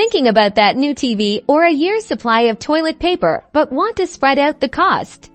Thinking about that new TV or a year's supply of toilet paper but want to spread out the cost?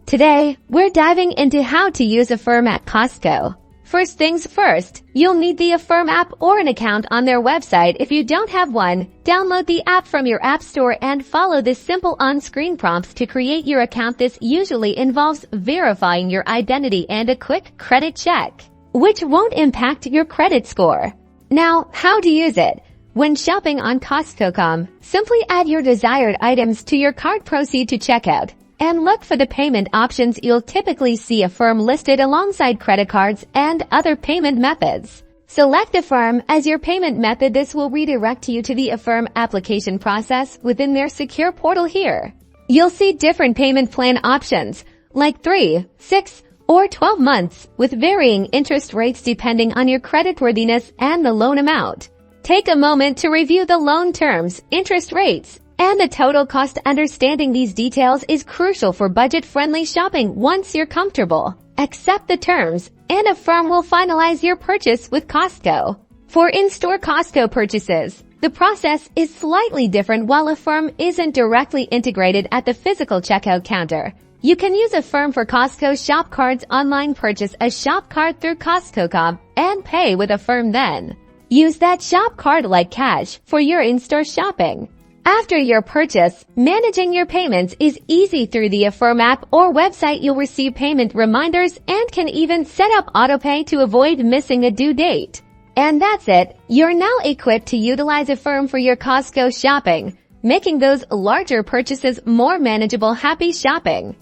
Today, we're diving into how to use Affirm at Costco. First things first, you'll need the Affirm app or an account on their website. If you don't have one, download the app from your app store and follow the simple on-screen prompts to create your account. This usually involves verifying your identity and a quick credit check, which won't impact your credit score. Now, how to use it? When shopping on Costco.com, simply add your desired items to your cart, proceed to checkout, and look for the payment options. You'll typically see Affirm listed alongside credit cards and other payment methods. Select Affirm as your payment method. This will redirect you to the Affirm application process within their secure portal. Here, you'll see different payment plan options like 3, 6, or 12 months with varying interest rates depending on your creditworthiness and the loan amount. Take a moment to review the loan terms, interest rates, and the total cost. Understanding these details is crucial for budget-friendly shopping. Once you're comfortable, accept the terms, and Affirm will finalize your purchase with Costco. For in-store Costco purchases, the process is slightly different. While Affirm isn't directly integrated at the physical checkout counter, you can use Affirm for Costco shop cards online. Purchase a shop card through Costco.com and pay with Affirm, then use that shop card like cash for your in-store shopping. After your purchase, managing your payments is easy through the Affirm app or website. You'll receive payment reminders and can even set up autopay to avoid missing a due date. And that's it. You're now equipped to utilize Affirm for your Costco shopping, making those larger purchases more manageable. Happy shopping!